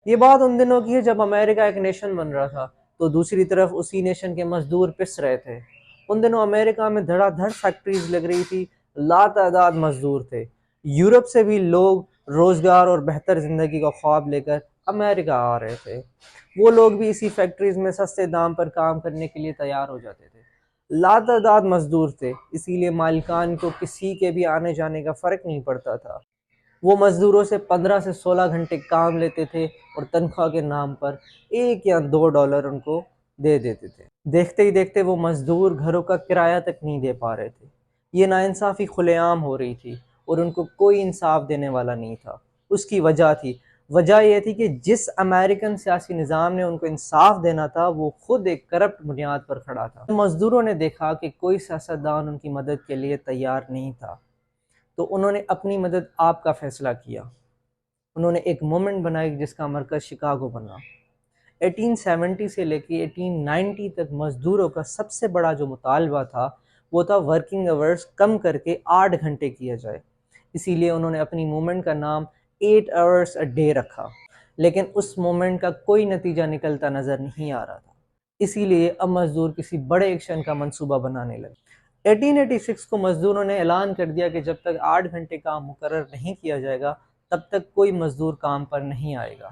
یہ بات ان دنوں کی ہے جب امریکہ ایک نیشن بن رہا تھا تو دوسری طرف اسی نیشن کے مزدور پس رہے تھے۔ ان دنوں امریکہ میں دھڑا دھڑ فیکٹریز لگ رہی تھی، لاتعداد مزدور تھے۔ یورپ سے بھی لوگ روزگار اور بہتر زندگی کا خواب لے کر امریکہ آ رہے تھے۔ وہ لوگ بھی اسی فیکٹریز میں سستے دام پر کام کرنے کے لیے تیار ہو جاتے تھے۔ لاتعداد مزدور تھے، اسی لیے مالکان کو کسی کے بھی آنے جانے کا فرق نہیں پڑتا تھا۔ وہ مزدوروں سے 15 سے 16 گھنٹے کام لیتے تھے اور تنخواہ کے نام پر $1 یا $2 ان کو دے دیتے تھے۔ دیکھتے ہی دیکھتے وہ مزدور گھروں کا کرایہ تک نہیں دے پا رہے تھے۔ یہ ناانصافی کھلے عام ہو رہی تھی اور ان کو کوئی انصاف دینے والا نہیں تھا۔ اس کی وجہ یہ تھی کہ جس امریکن سیاسی نظام نے ان کو انصاف دینا تھا وہ خود ایک کرپٹ بنیاد پر کھڑا تھا۔ مزدوروں نے دیکھا کہ کوئی سیاستدان ان کی مدد کے لیے تیار نہیں تھا تو انہوں نے اپنی مدد آپ کا فیصلہ کیا۔ انہوں نے ایک موومنٹ بنائی جس کا مرکز شکاگو بنا۔ 1870 سے لے کے 1890 تک مزدوروں کا سب سے بڑا جو مطالبہ تھا وہ تھا ورکنگ آورز کم کر کے 8 گھنٹے کیا جائے۔ اسی لیے انہوں نے اپنی موومنٹ کا نام 8 hours a day رکھا، لیکن اس موومنٹ کا کوئی نتیجہ نکلتا نظر نہیں آ رہا تھا۔ اسی لیے اب مزدور کسی بڑے ایکشن کا منصوبہ بنانے لگے۔ 1886 کو مزدوروں نے اعلان کر دیا کہ جب تک 8 گھنٹے کام مقرر نہیں کیا جائے گا تب تک کوئی مزدور کام پر نہیں آئے گا۔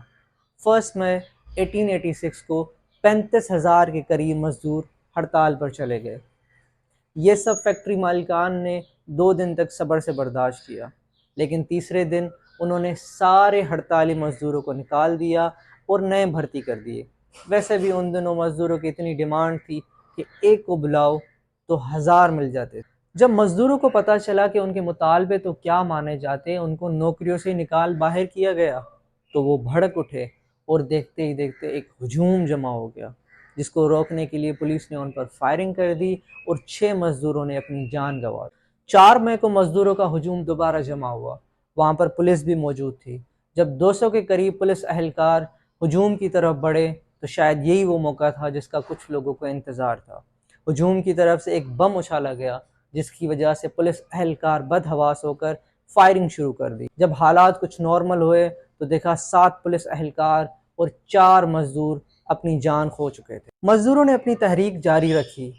1 مئی 1886 کو 35,000 کے قریب مزدور ہڑتال پر چلے گئے۔ یہ سب فیکٹری مالکان نے 2 دن تک صبر سے برداشت کیا، لیکن تیسرے دن انہوں نے سارے ہڑتالی مزدوروں کو نکال دیا اور نئے بھرتی کر دیے۔ ویسے بھی ان دنوں مزدوروں کی اتنی ڈیمانڈ تھی کہ ایک کو بلاؤ تو 1000 مل جاتے تھے۔ جب مزدوروں کو پتہ چلا کہ ان کے مطالبے تو کیا مانے جاتے، ان کو نوکریوں سے نکال باہر کیا گیا، تو وہ بھڑک اٹھے اور دیکھتے ہی دیکھتے ایک ہجوم جمع ہو گیا، جس کو روکنے کے لیے پولیس نے ان پر فائرنگ کر دی اور 6 مزدوروں نے اپنی جان گنوا دی۔ 4 مئی کو مزدوروں کا ہجوم دوبارہ جمع ہوا، وہاں پر پولیس بھی موجود تھی۔ جب 200 کے قریب پولیس اہلکار ہجوم کی طرف بڑھے تو شاید یہی وہ موقع تھا جس کا کچھ لوگوں کو انتظار تھا۔ ہجوم کی طرف سے ایک بم اچھالا گیا جس کی وجہ سے پولیس اہلکار بدحواس ہو کر فائرنگ شروع کر دی۔ جب حالات کچھ نارمل ہوئے تو دیکھا 7 پولیس اہلکار اور 4 مزدور اپنی جان کھو چکے تھے۔ مزدوروں نے اپنی تحریک جاری رکھی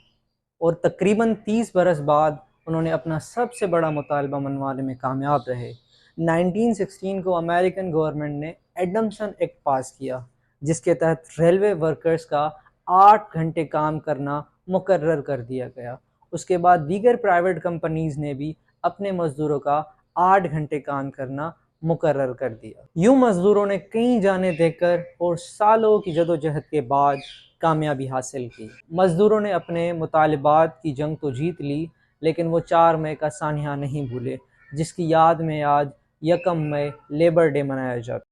اور تقریباً 30 برس بعد انہوں نے اپنا سب سے بڑا مطالبہ منوانے میں کامیاب رہے۔ 1916 کو امریکن گورنمنٹ نے ایڈمسن ایکٹ پاس کیا جس کے تحت ریلوے ورکرز کا 8 گھنٹے کام کرنا مقرر کر دیا گیا۔ اس کے بعد دیگر پرائیویٹ کمپنیز نے بھی اپنے مزدوروں کا 8 گھنٹے کام کرنا مقرر کر دیا۔ یوں مزدوروں نے کئی جانیں دے کر اور سالوں کی جدوجہد کے بعد کامیابی حاصل کی۔ مزدوروں نے اپنے مطالبات کی جنگ تو جیت لی، لیکن وہ 4 مئی کا سانحہ نہیں بھولے جس کی یاد میں آج 1 مئی لیبر ڈے منایا جاتا ہے۔